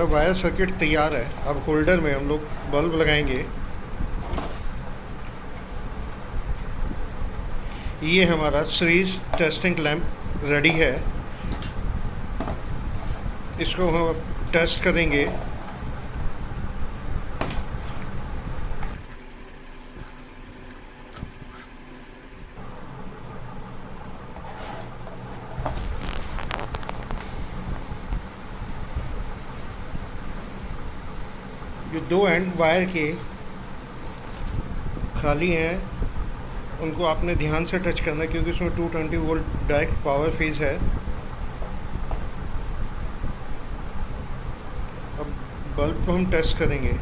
हमारा wire circuit तैयार है। अब होल्डर में हम लोग बल्ब लगाएंगे। ये हमारा सीरीज टेस्टिंग लैंप रेडी है। इसको हम टेस्ट करेंगे। जो दो एंड वायर के खाली हैं उनको आपने ध्यान से टच करना है, क्योंकि इसमें 220 वोल्ट डायरेक्ट पावर फेज है। अब बल्ब को हम टेस्ट करेंगे।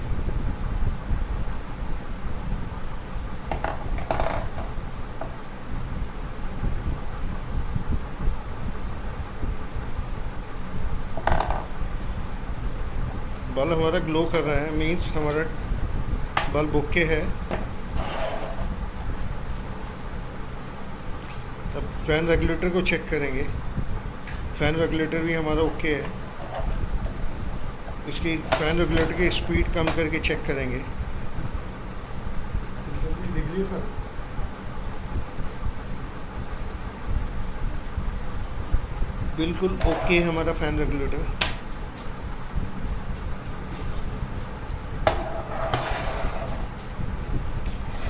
बल्ब हमारा ग्लो कर रहा है, मीन्स हमारा बल्ब ओके है। अब फैन रेगुलेटर को चेक करेंगे। फैन रेगुलेटर भी हमारा ओके है। इसकी फैन रेगुलेटर की स्पीड कम करके चेक करेंगे। बिल्कुल ओके है हमारा फैन रेगुलेटर।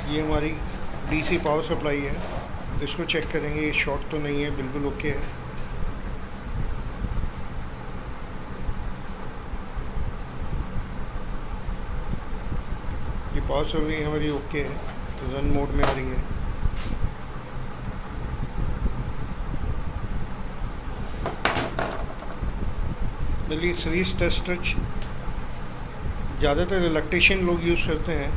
ये हमारी डीसी पावर सप्लाई है। इसको चेक करेंगे, ये शॉर्ट तो नहीं है, बिल्कुल ओके है। ये पावर सप्लाई हमारी ओके है, रन मोड में आ रही है। चलिए, सीरीज टेस्टर ज़्यादातर इलेक्ट्रिशियन लोग यूज़ करते हैं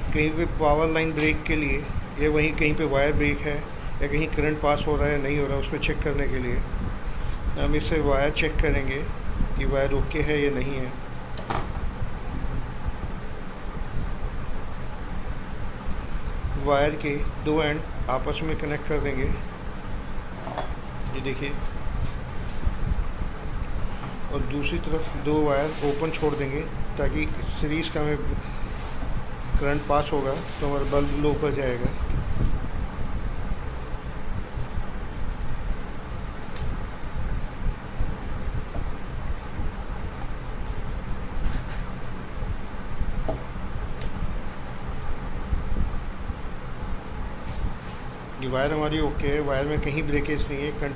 कहीं पे पावर लाइन ब्रेक के लिए, या वहीं कहीं पे वायर ब्रेक है, या कहीं करंट पास हो रहा है नहीं हो रहा है, उसको चेक करने के लिए हम इससे वायर चेक करेंगे कि वायर ओके है या नहीं है। वायर के दो एंड आपस में कनेक्ट कर देंगे। ये देखिए, और दूसरी तरफ दो वायर ओपन छोड़ देंगे ताकि सीरीज़ का हमें करंट पास होगा तो हमारा बल्ब लो कर जाएगा। ये वायर हमारी ओके है, वायर में कहीं ब्रेकेज नहीं है।